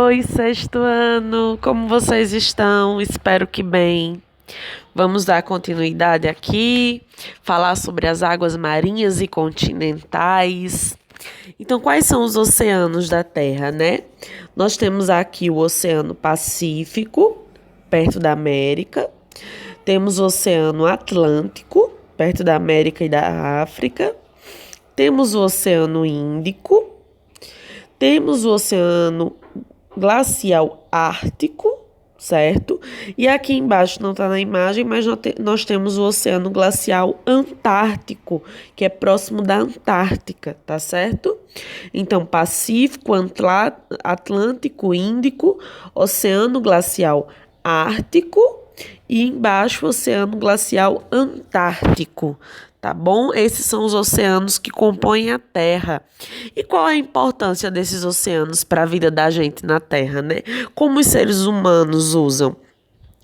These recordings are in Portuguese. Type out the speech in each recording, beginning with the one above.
Oi, sexto ano, como vocês estão? Espero que bem. Vamos dar continuidade aqui, falar sobre as águas marinhas e continentais. Então, quais são os oceanos da Terra, né? Nós temos aqui o Oceano Pacífico, perto da América. Temos o Oceano Atlântico, perto da América e da África. Temos o Oceano Índico. Temos o Oceano Glacial Ártico, certo? E aqui embaixo não está na imagem, mas nós temos o Oceano Glacial Antártico, que é próximo da Antártica, tá certo? Então, Pacífico, Atlântico, Índico, Oceano Glacial Ártico e embaixo o Oceano Glacial Antártico. Tá bom? Esses são os oceanos que compõem a Terra. E qual é a importância desses oceanos para a vida da gente na Terra, né? Como os seres humanos usam?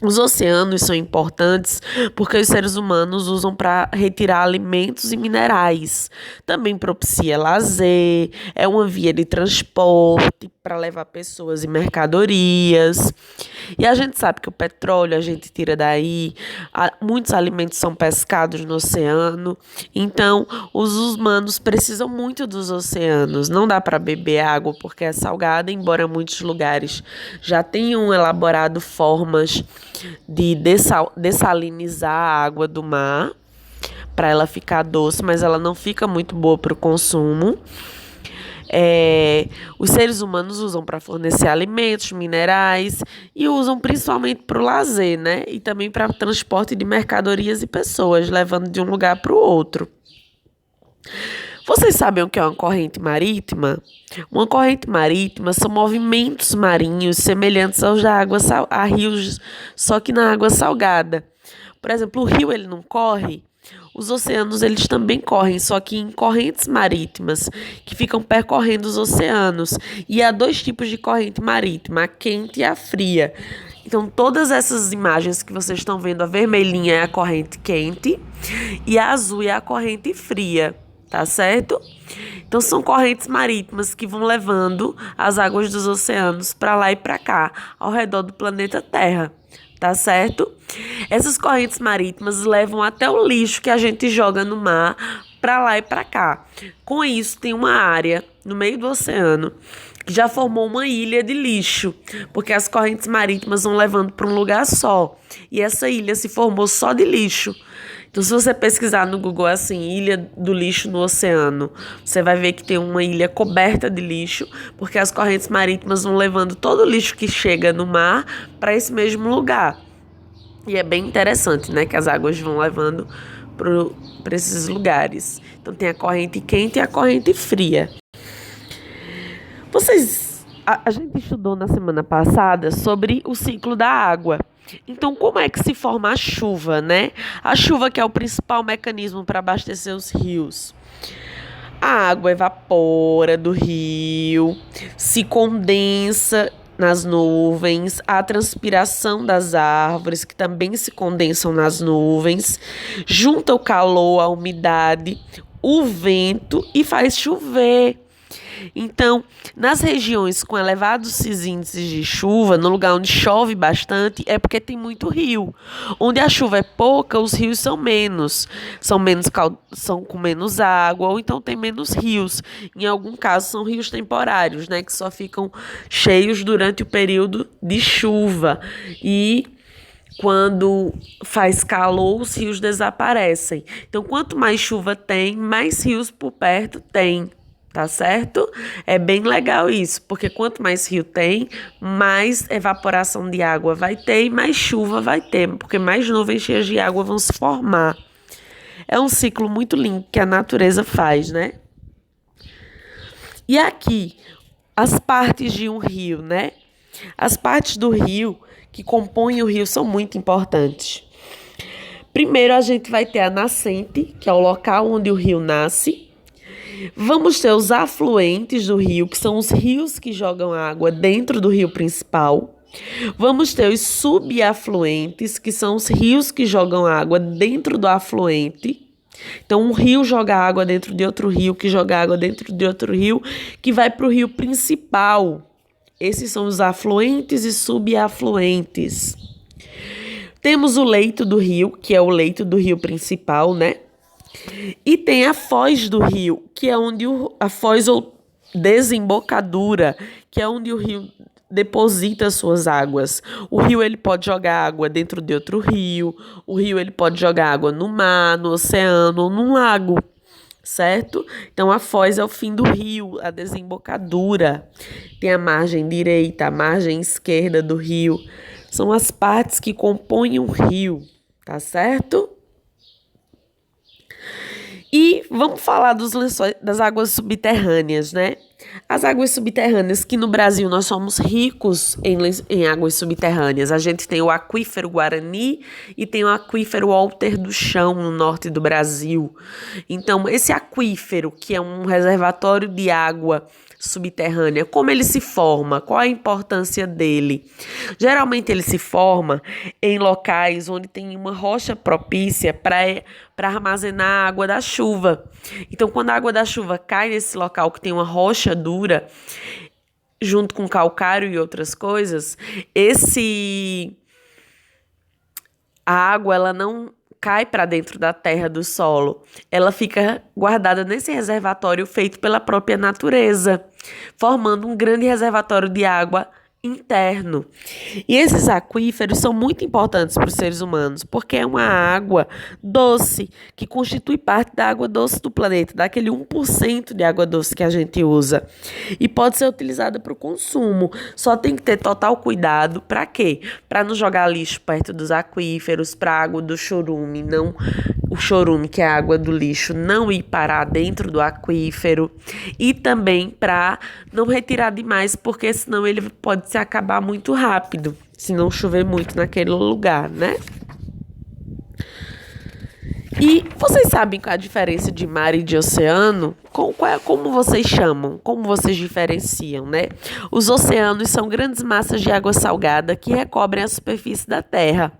Os oceanos são importantes porque os seres humanos usam para retirar alimentos e minerais. Também propicia lazer, é uma via de transporte para levar pessoas e mercadorias. E a gente sabe que o petróleo a gente tira daí, muitos alimentos são pescados no oceano. Então, os humanos precisam muito dos oceanos. Não dá para beber água porque é salgada, embora muitos lugares já tenham elaborado formas de dessalinizar a água do mar para ela ficar doce, mas ela não fica muito boa para o consumo. Os seres humanos usam para fornecer alimentos, minerais e usam principalmente para o lazer, né? E também para transporte de mercadorias e pessoas, levando de um lugar para o outro. Vocês sabem o que é uma corrente marítima? Uma corrente marítima são movimentos marinhos semelhantes aos da água a rios, só que na água salgada. Por exemplo, o rio ele não corre, os oceanos eles também correm, só que em correntes marítimas que ficam percorrendo os oceanos. E há dois tipos de corrente marítima, a quente e a fria. Então, todas essas imagens que vocês estão vendo, a vermelhinha é a corrente quente e a azul é a corrente fria. Tá certo? Então são correntes marítimas que vão levando as águas dos oceanos para lá e para cá, ao redor do planeta Terra. Tá certo? Essas correntes marítimas levam até o lixo que a gente joga no mar para lá e para cá. Com isso, tem uma área no meio do oceano que já formou uma ilha de lixo, porque as correntes marítimas vão levando para um lugar só. E essa ilha se formou só de lixo. Então, se você pesquisar no Google assim, ilha do lixo no oceano, você vai ver que tem uma ilha coberta de lixo, porque as correntes marítimas vão levando todo o lixo que chega no mar para esse mesmo lugar. E é bem interessante, né, que as águas vão levando para esses lugares. Então, tem a corrente quente e a corrente fria. A gente estudou na semana passada sobre o ciclo da água. Então, como é que se forma a chuva, né? A chuva que é o principal mecanismo para abastecer os rios. A água evapora do rio, se condensa nas nuvens, a transpiração das árvores, que também se condensam nas nuvens, junta o calor, a umidade, o vento e faz chover. Então, nas regiões com elevados índices de chuva, no lugar onde chove bastante, é porque tem muito rio. Onde a chuva é pouca, os rios são com menos água, ou então tem menos rios. Em algum caso, são rios temporários, né, que só ficam cheios durante o período de chuva. E quando faz calor, os rios desaparecem. Então, quanto mais chuva tem, mais rios por perto tem. Tá certo? É bem legal isso, porque quanto mais rio tem, mais evaporação de água vai ter e mais chuva vai ter, porque mais nuvens cheias de água vão se formar. É um ciclo muito lindo que a natureza faz, né? E aqui, as partes de um rio, né? As partes do rio que compõem o rio são muito importantes. Primeiro, a gente vai ter a nascente, que é o local onde o rio nasce. Vamos ter os afluentes do rio, que são os rios que jogam água dentro do rio principal. Vamos ter os subafluentes, que são os rios que jogam água dentro do afluente. Então, um rio joga água dentro de outro rio, que joga água dentro de outro rio, que vai para o rio principal. Esses são os afluentes e subafluentes. Temos o leito do rio, que é o leito do rio principal, né? E tem a foz do rio, que é onde a foz ou desembocadura, que é onde o rio deposita suas águas. O rio ele pode jogar água dentro de outro rio, o rio ele pode jogar água no mar, no oceano ou num lago, certo? Então a foz é o fim do rio, a desembocadura. Tem a margem direita, a margem esquerda do rio. São as partes que compõem um rio, tá certo? E vamos falar dos lençóis, das águas subterrâneas, né? As águas subterrâneas, que no Brasil nós somos ricos em águas subterrâneas. A gente tem o aquífero Guarani e tem o aquífero Alter do Chão, no norte do Brasil. Então, esse aquífero, que é um reservatório de água subterrânea, como ele se forma? Qual a importância dele? Geralmente ele se forma em locais onde tem uma rocha propícia para armazenar a água da chuva. Então, quando a água da chuva cai nesse local que tem uma rocha dura, junto com calcário e outras coisas, a água ela não cai para dentro da terra, do solo. Ela fica guardada nesse reservatório feito pela própria natureza, formando um grande reservatório de água interno. E esses aquíferos são muito importantes para os seres humanos, porque é uma água doce, que constitui parte da água doce do planeta, daquele 1% de água doce que a gente usa. E pode ser utilizada para o consumo. Só tem que ter total cuidado. Para quê? Para não jogar lixo perto dos aquíferos, para a água do chorume, não o chorume, que é a água do lixo, não ir parar dentro do aquífero. E também para não retirar demais, porque senão ele pode se acabar muito rápido, se não chover muito naquele lugar, né? E vocês sabem qual é a diferença de mar e de oceano? Como vocês chamam? Como vocês diferenciam, né? Os oceanos são grandes massas de água salgada que recobrem a superfície da Terra,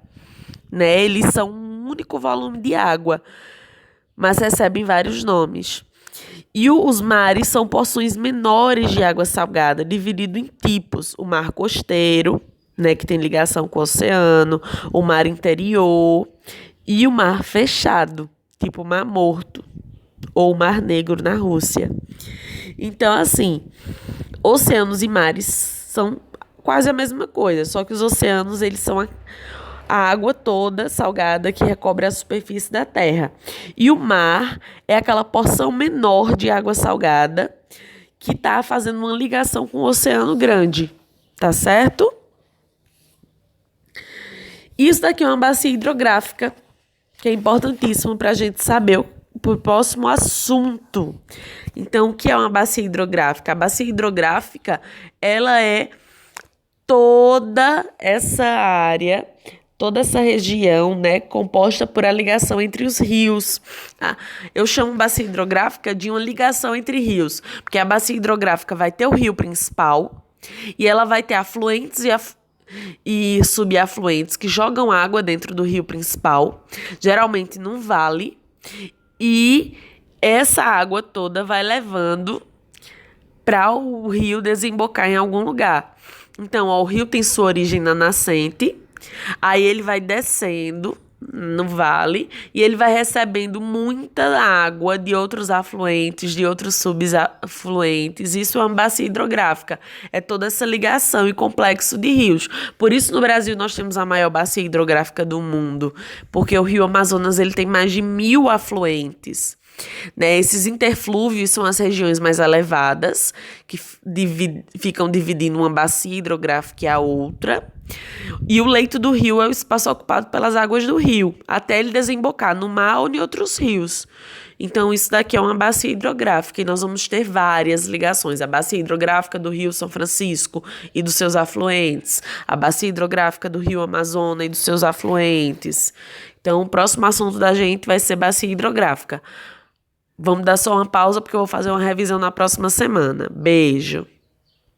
né? Eles são um único volume de água, mas recebem vários nomes. E os mares são porções menores de água salgada, dividido em tipos. O mar costeiro, né, que tem ligação com o oceano, o mar interior e o mar fechado, tipo o Mar Morto ou o Mar Negro na Rússia. Então, assim, oceanos e mares são quase a mesma coisa, só que os oceanos, eles são a água toda salgada que recobre a superfície da terra. E o mar é aquela porção menor de água salgada que está fazendo uma ligação com o oceano grande, tá certo? Isso daqui é uma bacia hidrográfica, que é importantíssimo para a gente saber o próximo assunto. Então, o que é uma bacia hidrográfica? A bacia hidrográfica, ela é toda essa área, toda essa região, né, composta por a ligação entre os rios. Eu chamo bacia hidrográfica de uma ligação entre rios, porque a bacia hidrográfica vai ter o rio principal e ela vai ter afluentes e subafluentes que jogam água dentro do rio principal, geralmente num vale, e essa água toda vai levando para o rio desembocar em algum lugar. Então, o rio tem sua origem na nascente. Aí ele vai descendo no vale e ele vai recebendo muita água de outros afluentes, de outros subafluentes. Isso é uma bacia hidrográfica. É toda essa ligação e complexo de rios. Por isso, no Brasil, nós temos a maior bacia hidrográfica do mundo, porque o rio Amazonas ele tem mais de 1.000 afluentes. Né? Esses interflúvios são as regiões mais elevadas, que ficam dividindo uma bacia hidrográfica e a outra. E o leito do rio é o espaço ocupado pelas águas do rio, até ele desembocar no mar ou em outros rios. Então, isso daqui é uma bacia hidrográfica e nós vamos ter várias ligações. A bacia hidrográfica do Rio São Francisco e dos seus afluentes. A bacia hidrográfica do Rio Amazonas e dos seus afluentes. Então, o próximo assunto da gente vai ser bacia hidrográfica. Vamos dar só uma pausa porque eu vou fazer uma revisão na próxima semana. Beijo!